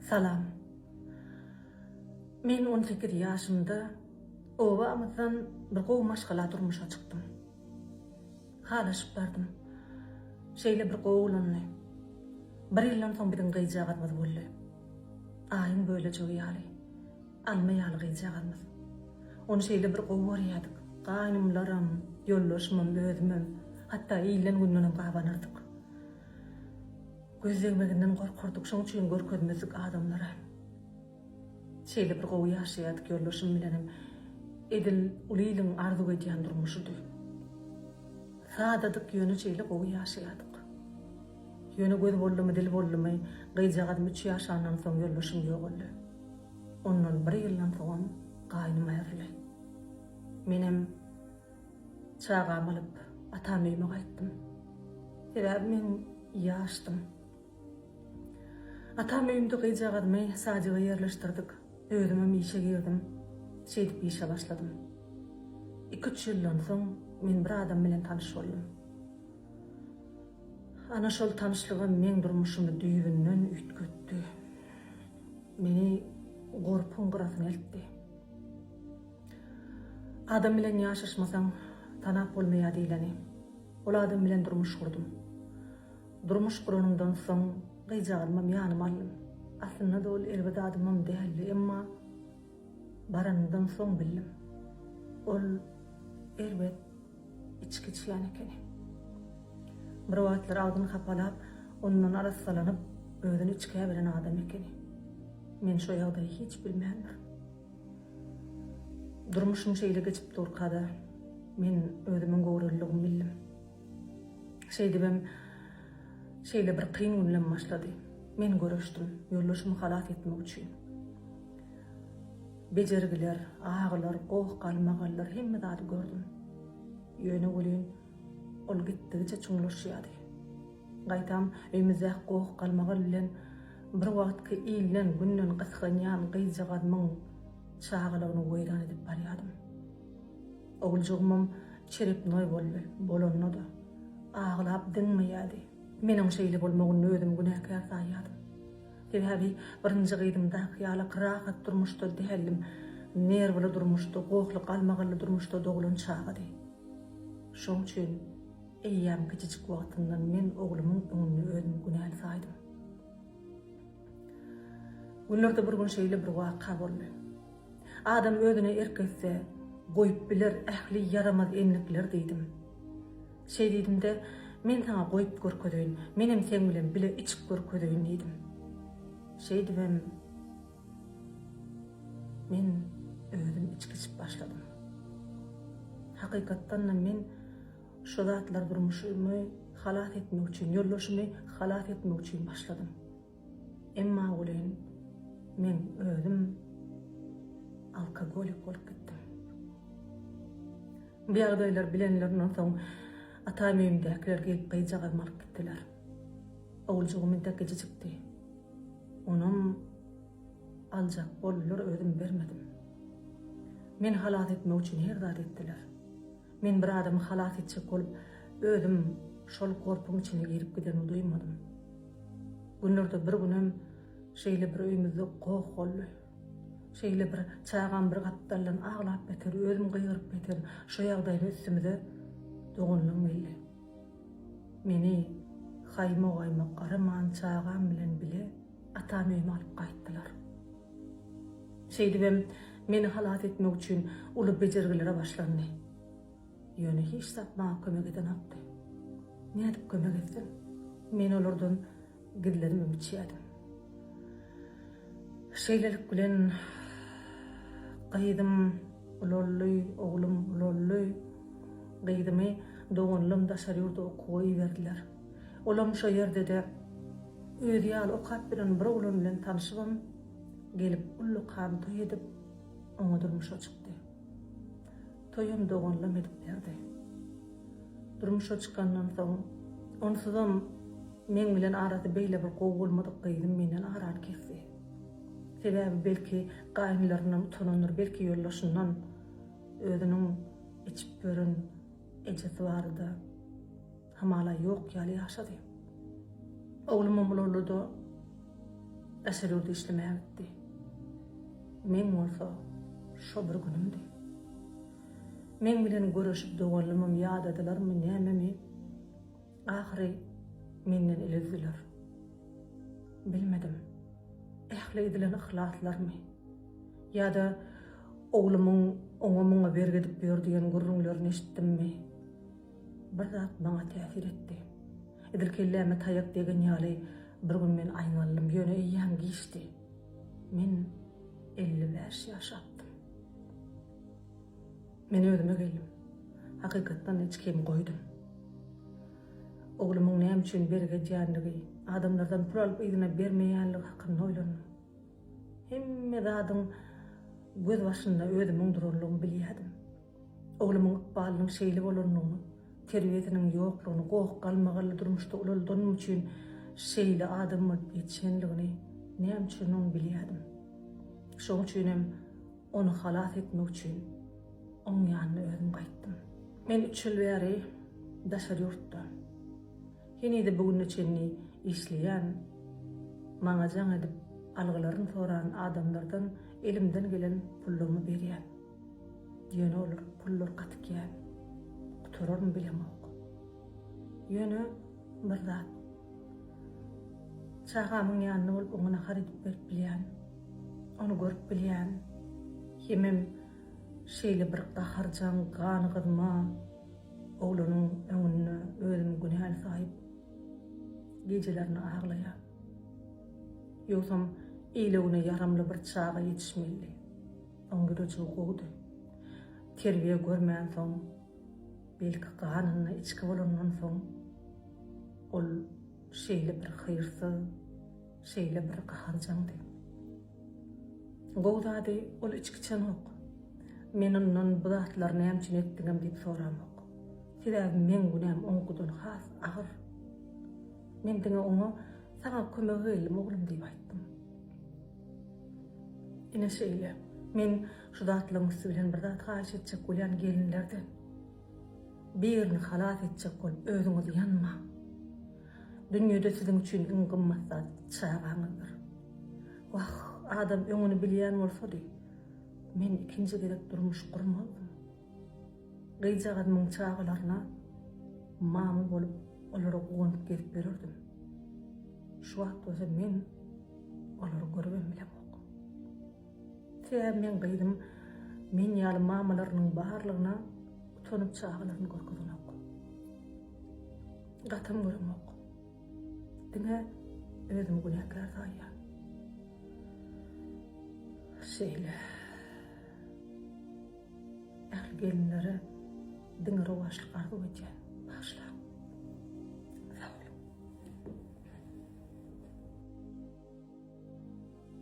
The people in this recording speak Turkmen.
Salam. Men 18 yaşımda obamızdan bir gowy maşgala durmuşa çıktım. Halaşıp bardım. Şeýle bir gowulanny. Bir ýyldan soň biziň gyjagatmaz boldy. Aýyň böyle jogy ýaly. Almaýaly gyjagatmaz. Onu şeýle bir gowy görýärdik. Gaýnymlaram, ýollaşmam, özümem, hatda ýylan günden gabanardyk. Gözlegmeginden gorkardyk, şoň üçin görkezmezdik adamlara. Şeýle bir gowy ýaşaýardyk ýollaşym bilenim. Edil ulylyň arzu edýän durmuşydy. Sadadyk ýöne şeýle gowy ýaşaýardyk. Ýöne göz boldumy, dil boldumy, gyjagat 3 ýaşandan soň ýollaşym ýok boldy. Ondan 1 ýyldan soň gaýnym aýryldy. Menem çağam alyp atam öýüme gaýtdym. Sebäbi men ýaşdym. Atam öýümde gyjagatmy sajaga ýerleşdirdik. Özümem işe girdim. Şeýdip işe başladym. 2-3 ýyldan soň men bir adam bilen tanyş boldum. Ana şol tanışlygym men durmuşymy düýbünden ütgetdi. Meni gorpun gırasyna eltdi. Adam bilen ýaşaşmasaň tanap bolmaýar diýileni. Ol adam bilen durmuş gurdum. Durmuş guranymdan soň gyjagalmam ýanyma aldym. Aslynda da ol elbede adamam däldi, emma barandan soň bildim. Ol elbet içki içýän ekeni. Bir wagtlar agyny kapalap, ondan arassalanyp özüni içkiýe bilen adam ekeni. Men şo ýagdaýy hiç bilmändir. Durmuşum şeýle geçip durkada, men özümiň gowrulygyn bildim. Şeýdibem, şeýle bir kyn günlem başlady. Men görüşdüm, ýollaşymy halat etmek üçin. Bejergiler, ağlar, goh galmagallar hemme zady gördüm. Ýöne bolýan, ol gitdigiçe çuňlaşýardy. Gaýtam, öýümizde goh galmagal bilen bir wagtky ýylan günden gysganýan gyjagatmyň çağalagyny goýran edip barýardym. Oguljugymam çerep noý boldy, bolondy. Ağlap diňmeýärdi. Meniň şeýle bolmagyny özüm günäkär saýardym. Sebäbi birinji gydymda ýaly rahat durmuşda dälim, nerwli durmuşda, gohly galmagal durmuşda doglan çağady. Şoň üçin eýýäm kiçik wagtyndan men oglumyň öňünde özüm günäli saýdym. Günlerde bir gün şeýle bir waka boldy. Adam özüne erkekse goýup biler ähli yaramaz enlikler diýdim. Şeý diýdimde, men sana goýup görkezýän, menem sen bilen bile içip görkezýän diýdim. Şeý diýdim, men özüm içki içip başladym. Hakykatdan men şu zatlar durmuşymy halat etmek üçin, ýollaşymy halat etmek üçin başladym. Emma ulen men özüm alkogolik bolup gitdim. Bu ýagdaýlar bilenlerden soň atam öýümdekiler gelip gyjagatmy alyp gitdiler. Oguljugym da gejikdi. Onam aljak bolýar özüm bermedim. Men halat etmek üçin her zat etdiler. Men bir adamy halat etjek bolup özüm şol gorpun içine girip gidenimi duýmadym. Günlerde bir günem şeýle bir öýümizde goh boldy. Şeýle bir çağan bir gapdalan ağlap beter, özüm gyýryp beter. Şo ýagdaýda üstümde dogunlyň belli. Meni haýma garaman çağan bilen bile atam öýüme alyp gaýtdylar. Şeýdibem, meni halat etmek üçin uly bejergilere başlandy. Ýöne hiç satmağa kömek eden atdy. Ne edip kömek etsin? Men olardan gidlerimi biçýärdim. Şeýlelik bilen gaýdym, ulolly, oglum ulolly. Gaýdymy dogunlym daşary ýurda okuwy berdiler. Olam şo ýerde de öz ýaly okap bilen bir oglan bilen tanyşybam, gelip ullu kam toý edip oňa durmuşa çykdy. Toýum dogunlym edip berdi. Durmuşa çykandan soň onsuzam men bilen arada beýle bir gowy bolmadyk gaýdym menden arar kesdi. Sebäbi belki gaýnylarynyň utananyr, belki ýollaşyndan özüniň içip gören ejesi bardy. Hamala ýok ýaly ýaşady. Oglumam bolurdy. Aşırı işlemeye gitti. Men olsa şo bir günümdi. Men bilen görüşüp dogalymam ýadadylarmy näme? Ahry menden ilizdiler. Bilmedim. Ähli edilen ihlaslarmy? Ýa-da oglumyň oňa bergedip berdiýen gurrunlaryny eşitdimmi? Bir zat bana täsir etdi. Edilkelläme taýak degen ýaly bir gün men aýnalym ýöne ýan geçdi. Men 55 ýaşapdym. Men özüme geldim. Hakykatdan hiç kim goýdum. Oglumyň näme üçin bergejänligi, adamlardan pul alyp ýygyna bermeýänligi hakyny oýlandym. Hemme zadyň göz başynda özümiň dururlygyny bilýärdim. Oglumyň ykbalynyň şeýle bolanyny, terbiýetiniň ýoklugyny, gowy galmagaly durmuşda ulaldynym üçin şeýle adamy ýetişenligini näme üçin onu bilýärdim. Şoň üçin hem onu halat etmek üçin oň ýanyna özüm gaýtdym. Men 3 ýyl bäri daşar ýurtda. Ýene-de bugün üçinni işleýän, maňa jaň edip algylaryny soran adamlardan elimden gelen pullumy berýän. Ýöne olar pullar gatykýan. Turarmy bilemok. Ýöne bir zat. Çağamyň ýanyna bolup oňa haryp berip bilýän. Onu görüp bilýän. Hemem şeýle bir gaharjan, ganygyzma, oglanyň öňünde özüni günäl saýyp gejelerini aglaýar. Ýogsam eýlegine yaramly bir çağa ýetişmeli. Oňa da jogody. Terbiýe görmän soň, belki ganyny içki bolandan soň ol şeýle bir hyrsy, şeýle bir gaharjandy. Gowdady ol içkiçen ok. Men ondan bu zatlar näme üçin etdiňem diýip soramok. Sebäbi men günäm oňkudan has agyr. Men diňe oňa saňa kömek edelim oglum diýip aýtdym. Ine şeýle men şu zatlaryň bilen bir zat haýyş etjek bolýan gelinlerden birini halat etjek bolup özüňizi ýanma. Dünýede siziň üçin iň gymmat zat çağaňyzdyr. Wah, adam öňüni bilýän bolsady, men ikinji gerek durmuş gurmazdım. Gyýjagadymyň çağalaryna mamy bolup olara gowunyp gelip bererdim. Şu wagtda men olara görübem bilemok. Men gyýdym, men ýaly mamalarynyň barlygyna utanyp çağalaryny görkezmek. Gatym görmek. Diňe özüm günäkär saýýan. Şeýle. Ähli gelinlere diňe rowaşlyk arzu etýän. Başla.